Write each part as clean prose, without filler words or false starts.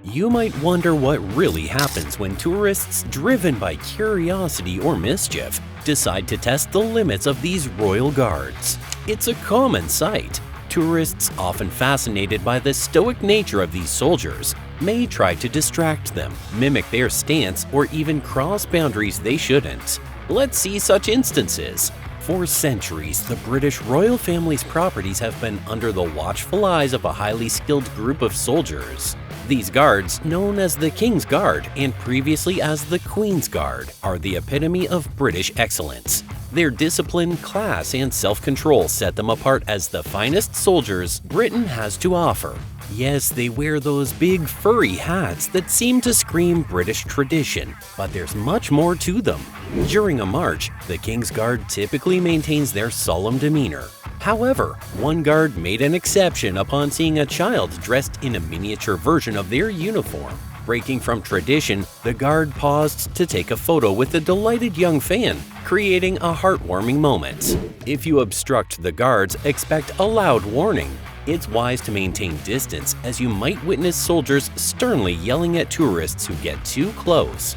You might wonder what really happens when tourists, driven by curiosity or mischief, decide to test the limits of these royal guards. It's a common sight. Tourists, often fascinated by the stoic nature of these soldiers, may try to distract them, mimic their stance, or even cross boundaries they shouldn't. Let's see such instances. For centuries, the British royal family's properties have been under the watchful eyes of a highly skilled group of soldiers. These guards, known as the King's Guard and previously as the Queen's Guard, are the epitome of British excellence. Their discipline, class, and self-control set them apart as the finest soldiers Britain has to offer. Yes, they wear those big furry hats that seem to scream British tradition, but there's much more to them. During a march, the King's Guard typically maintains their solemn demeanor. However, one guard made an exception upon seeing a child dressed in a miniature version of their uniform. Breaking from tradition, the guard paused to take a photo with the delighted young fan, creating a heartwarming moment. If you obstruct the guards, expect a loud warning. It's wise to maintain distance, as you might witness soldiers sternly yelling at tourists who get too close.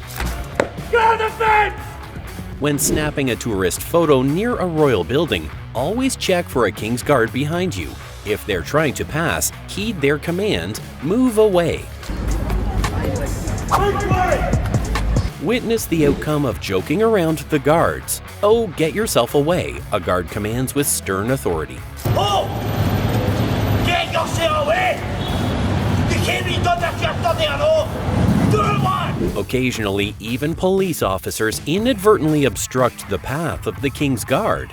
Guard the fence! When snapping a tourist photo near a royal building, always check for a King's Guard behind you. If they're trying to pass, heed their command, move away. Witness the outcome of joking around the guards. Oh, get yourself away, a guard commands with stern authority. Oh! Get yourself away! You can't be done that you're Occasionally, even police officers inadvertently obstruct the path of the King's Guard.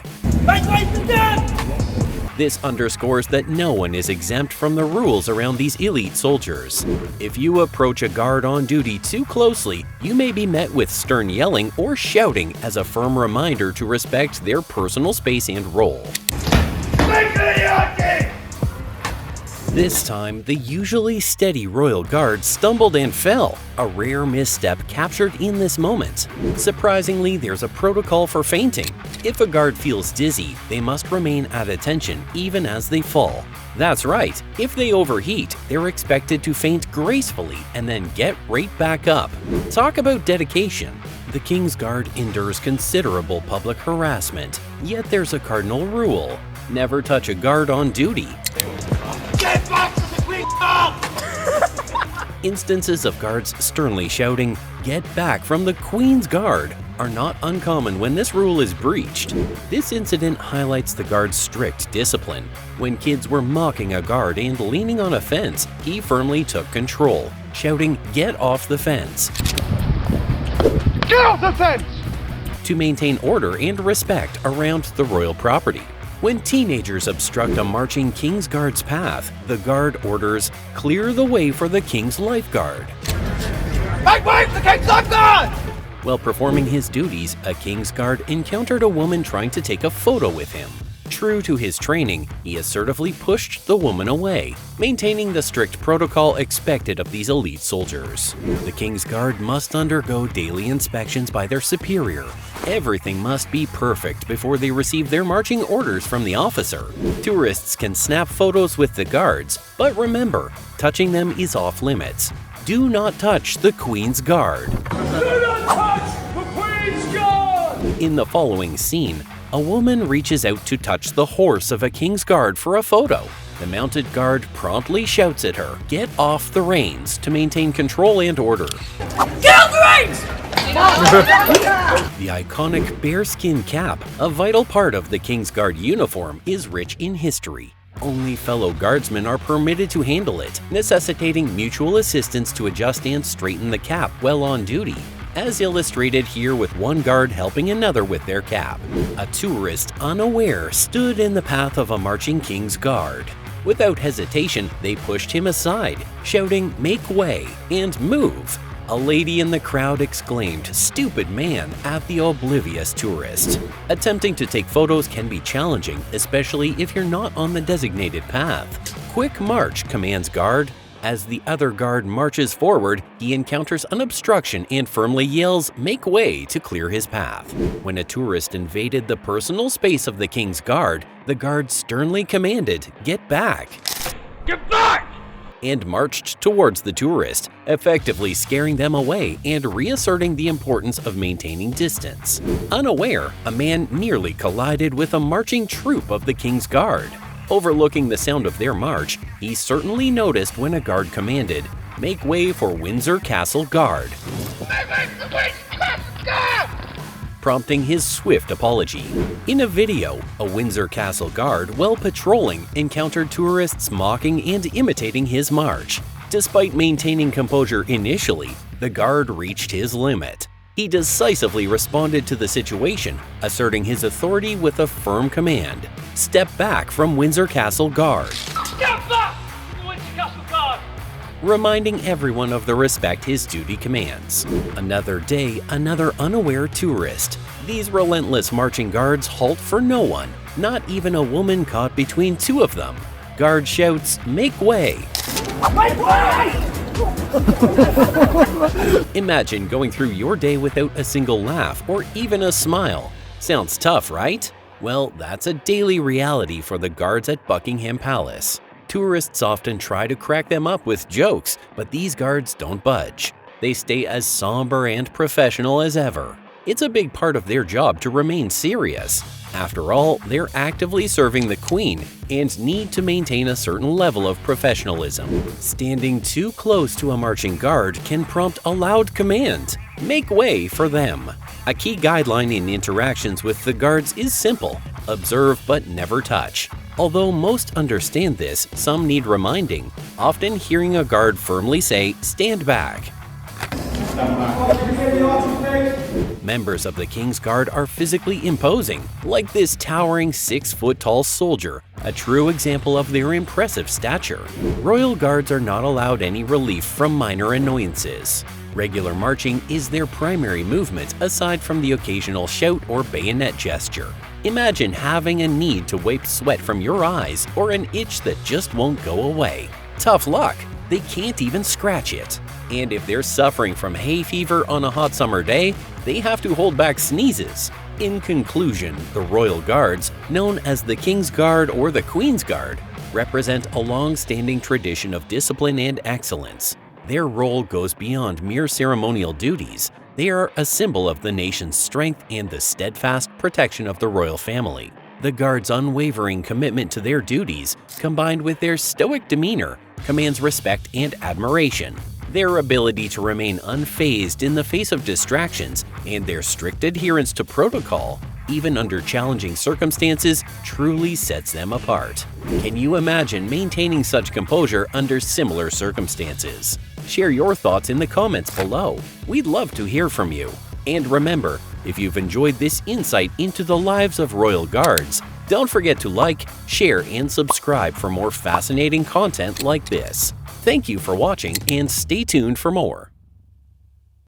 This underscores that no one is exempt from the rules around these elite soldiers. If you approach a guard on duty too closely, you may be met with stern yelling or shouting as a firm reminder to respect their personal space and role. This time, the usually steady royal guard stumbled and fell, a rare misstep captured in this moment. Surprisingly, there's a protocol for fainting. If a guard feels dizzy, they must remain at attention even as they fall. That's right, if they overheat, they're expected to faint gracefully and then get right back up. Talk about dedication. The King's Guard endures considerable public harassment, yet there's a cardinal rule: never touch a guard on duty. Get back to the Queen's Guard! Instances of guards sternly shouting, "Get back from the Queen's Guard," are not uncommon when this rule is breached. This incident highlights the guard's strict discipline. When kids were mocking a guard and leaning on a fence, he firmly took control, shouting, "Get off the fence!" Get off the fence! To maintain order and respect around the royal property. When teenagers obstruct a marching King's Guard's path, the guard orders, "Clear the way for the King's Lifeguard." Make way for the King's Lifeguard! While performing his duties, a King's Guard encountered a woman trying to take a photo with him. True to his training, he assertively pushed the woman away, maintaining the strict protocol expected of these elite soldiers. The King's Guard must undergo daily inspections by their superior. Everything must be perfect before they receive their marching orders from the officer. Tourists can snap photos with the guards, but remember, touching them is off limits. Do not touch the Queen's Guard. Do not touch the Queen's Guard! In the following scene, a woman reaches out to touch the horse of a King's Guard for a photo. The mounted guard promptly shouts at her, "Get off the reins," to maintain control and order. Get off the reins! The iconic bearskin cap, a vital part of the King's Guard uniform, is rich in history. Only fellow guardsmen are permitted to handle it, necessitating mutual assistance to adjust and straighten the cap while on duty, as illustrated here with one guard helping another with their cap. A tourist, unaware, stood in the path of a marching King's Guard. Without hesitation, they pushed him aside, shouting, "Make way," and "Move." A lady in the crowd exclaimed, "Stupid man," at the oblivious tourist. Attempting to take photos can be challenging, especially if you're not on the designated path. "Quick march," commands guard. As the other guard marches forward, he encounters an obstruction and firmly yells, "Make way," to clear his path. When a tourist invaded the personal space of the King's Guard, the guard sternly commanded, "Get back." Get back! and marched towards the tourist, effectively scaring them away and reasserting the importance of maintaining distance. Unaware, a man nearly collided with a marching troop of the King's Guard. Overlooking the sound of their march, he certainly noticed when a guard commanded, "Make way for Windsor Castle Guard," prompting his swift apology. In a video, a Windsor Castle guard, while patrolling, encountered tourists mocking and imitating his march. Despite maintaining composure initially, the guard reached his limit. He decisively responded to the situation, asserting his authority with a firm command: "Step back from Windsor Castle Guard." Step back, Windsor Castle Guard! Reminding everyone of the respect his duty commands. Another day, another unaware tourist. These relentless marching guards halt for no one, not even a woman caught between two of them. Guard shouts, "Make way!" Make way! Imagine going through your day without a single laugh or even a smile. Sounds tough, right? Well, that's a daily reality for the guards at Buckingham Palace. Tourists often try to crack them up with jokes, but these guards don't budge. They stay as somber and professional as ever. It's a big part of their job to remain serious. After all, they're actively serving the Queen and need to maintain a certain level of professionalism. Standing too close to a marching guard can prompt a loud command: "Make way for them." A key guideline in interactions with the guards is simple: observe but never touch. Although most understand this, some need reminding, often hearing a guard firmly say, "Stand back." Members of the King's Guard are physically imposing, like this towering 6-foot-tall soldier, a true example of their impressive stature. Royal Guards are not allowed any relief from minor annoyances. Regular marching is their primary movement aside from the occasional shout or bayonet gesture. Imagine having a need to wipe sweat from your eyes or an itch that just won't go away. Tough luck, they can't even scratch it. And if they're suffering from hay fever on a hot summer day, they have to hold back sneezes. In conclusion, the Royal Guards, known as the King's Guard or the Queen's Guard, represent a long-standing tradition of discipline and excellence. Their role goes beyond mere ceremonial duties. They are a symbol of the nation's strength and the steadfast protection of the royal family. The Guards' unwavering commitment to their duties, combined with their stoic demeanor, commands respect and admiration. Their ability to remain unfazed in the face of distractions and their strict adherence to protocol, even under challenging circumstances, truly sets them apart. Can you imagine maintaining such composure under similar circumstances? Share your thoughts in the comments below. We'd love to hear from you. And remember, if you've enjoyed this insight into the lives of Royal Guards, don't forget to like, share, and subscribe for more fascinating content like this. Thank you for watching and stay tuned for more.